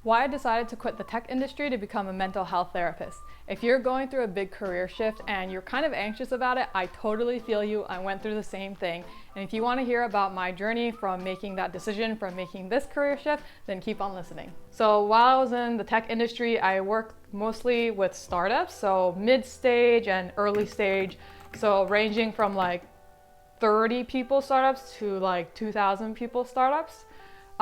Why I decided to quit the tech industry to become a mental health therapist. If you're going through a big career shift and you're kind of anxious about it, I totally feel you. I went through the same thing. And if you want to hear about my journey from making that decision, from making this career shift, then keep on listening. So while I was in the tech industry, I worked mostly with startups, so mid-stage and early stage. So ranging from like 30 people startups to like 2,000 people startups.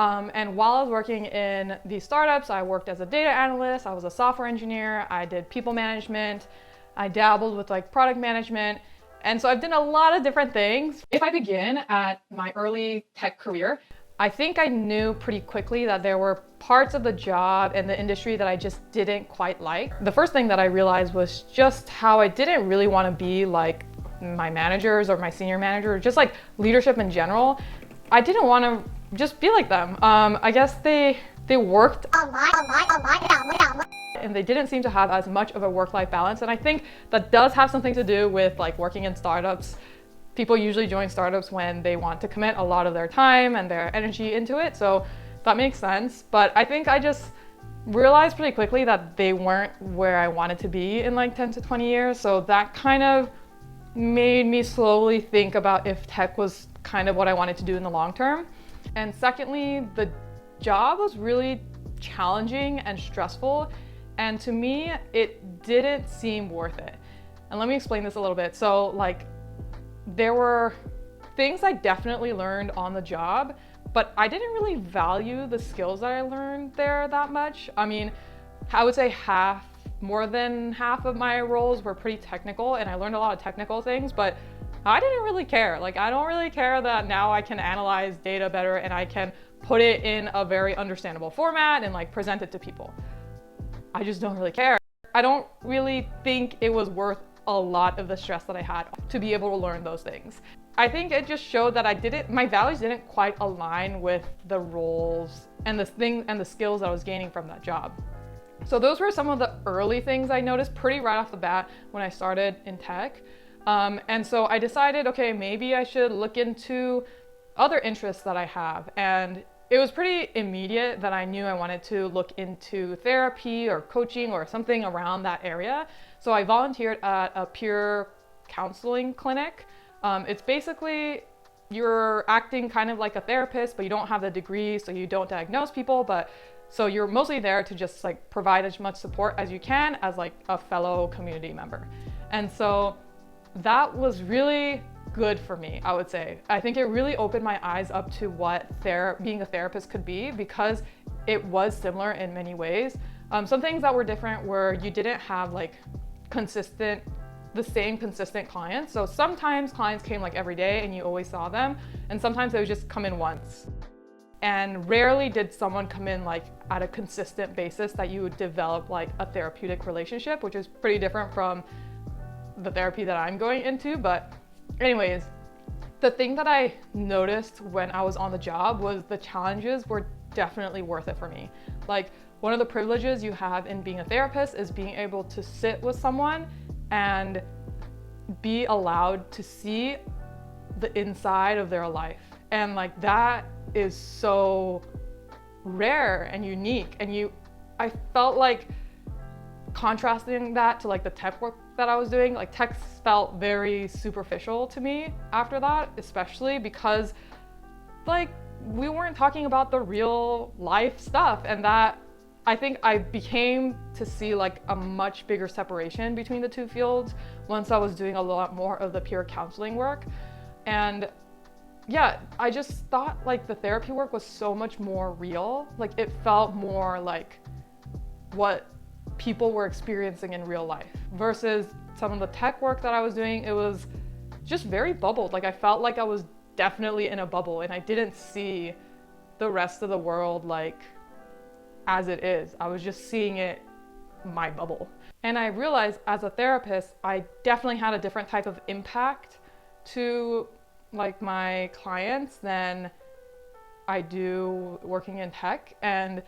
And while I was working in these startups, I worked as a data analyst, I was a software engineer, I did people management, I dabbled with like product management. And so I've done a lot of different things. If I begin at my early tech career, I think I knew pretty quickly that there were parts of the job and the industry that I just didn't quite like. The first thing that I realized was just how I didn't really want to be like my managers or my senior manager, or just like leadership in general. I didn't want to just be like them. I guess they worked and they didn't seem to have as much of a work-life balance. And I think that does have something to do with like working in startups. People usually join startups when they want to commit a lot of their time and their energy into it. So that makes sense. But I think I just realized pretty quickly that they weren't where I wanted to be in like 10 to 20 years. So that kind of made me slowly think about if tech was kind of what I wanted to do in the long term. And secondly, the job was really challenging and stressful. And to me, it didn't seem worth it. And let me explain this a little bit. So like, there were things I definitely learned on the job, but I didn't really value the skills that I learned there that much. I mean, I would say more than half of my roles were pretty technical, and I learned a lot of technical things, but I didn't really care. Like, I don't really care that now I can analyze data better and I can put it in a very understandable format and like present it to people. I just don't really care. I don't really think it was worth a lot of the stress that I had to be able to learn those things. I think it just showed that my values didn't quite align with the roles and the skills that I was gaining from that job. So those were some of the early things I noticed pretty right off the bat when I started in tech. And so I decided, okay, maybe I should look into other interests that I have. And it was pretty immediate that I knew I wanted to look into therapy or coaching or something around that area. So I volunteered at a peer counseling clinic. It's basically you're acting kind of like a therapist, but you don't have the degree, so you don't diagnose people, so you're mostly there to just like provide as much support as you can as like a fellow community member. And so that was really good for me, I would say. I think it really opened my eyes up to what being a therapist could be, because it was similar in many ways. Some things that were different were you didn't have like the same consistent clients. So sometimes clients came like every day and you always saw them, and sometimes they would just come in once. And rarely did someone come in like at a consistent basis that you would develop like a therapeutic relationship, which is pretty different from the therapy that I'm going into. But anyways, the thing that I noticed when I was on the job was the challenges were definitely worth it for me. Like, one of the privileges you have in being a therapist is being able to sit with someone and be allowed to see the inside of their life. And like, that is so rare and unique. And I felt like contrasting that to like the tech work that I was doing, like tech felt very superficial to me after that, especially because like we weren't talking about the real life stuff. And that, I think I became to see like a much bigger separation between the two fields once I was doing a lot more of the peer counseling work. And yeah, I just thought like the therapy work was so much more real. Like, it felt more like what people were experiencing in real life versus some of the tech work that I was doing. It was just very bubbled. Like, I felt like I was definitely in a bubble and I didn't see the rest of the world like as it is. I was just seeing it my bubble. And I realized as a therapist, I definitely had a different type of impact to like my clients than I do working in tech. And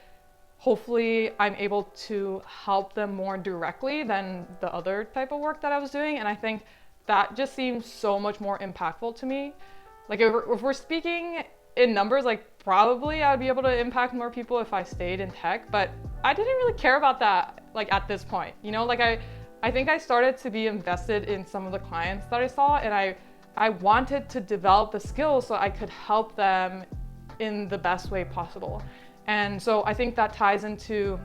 hopefully I'm able to help them more directly than the other type of work that I was doing. And I think that just seems so much more impactful to me. Like, if we're speaking in numbers, like probably I would be able to impact more people if I stayed in tech, but I didn't really care about that like at this point. You know, like I think I started to be invested in some of the clients that I saw, and I wanted to develop the skills so I could help them in the best way possible. And so I think that ties into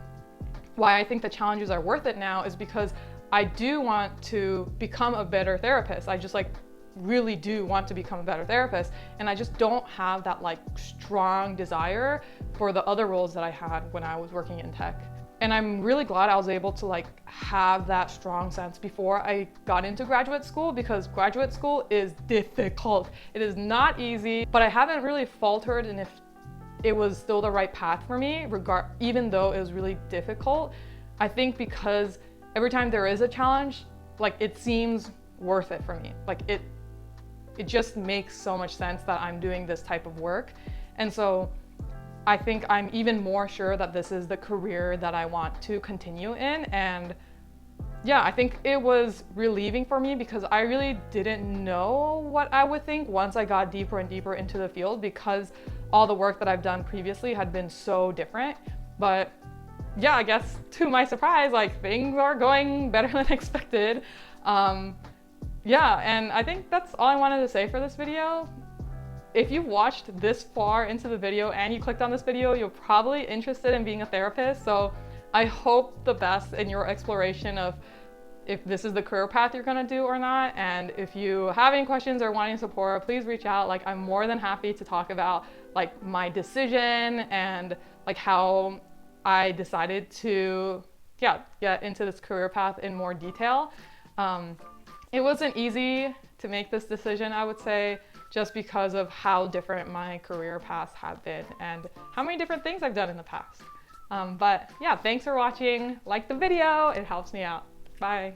why I think the challenges are worth it now, is because I do want to become a better therapist. I just like really do want to become a better therapist, and I just don't have that like strong desire for the other roles that I had when I was working in tech. And I'm really glad I was able to like have that strong sense before I got into graduate school, because graduate school is difficult. It is not easy, but I haven't really faltered in if it was still the right path for me, even though it was really difficult. I think because every time there is a challenge, like it seems worth it for me. Like it just makes so much sense that I'm doing this type of work. And so I think I'm even more sure that this is the career that I want to continue in. And yeah, I think it was relieving for me because I really didn't know what I would think once I got deeper and deeper into the field, because all the work that I've done previously had been so different. But yeah, I guess to my surprise, like things are going better than expected. Yeah, and I think that's all I wanted to say for this video. If you watched this far into the video and you clicked on this video, you're probably interested in being a therapist. So I hope the best in your exploration of if this is the career path you're gonna do or not. And if you have any questions or wanting support, please reach out. Like I'm more than happy to talk about like my decision and like how I decided to get into this career path in more detail. It wasn't easy to make this decision, I would say, just because of how different my career paths have been and how many different things I've done in the past. But yeah, thanks for watching. Like the video, it helps me out. Bye.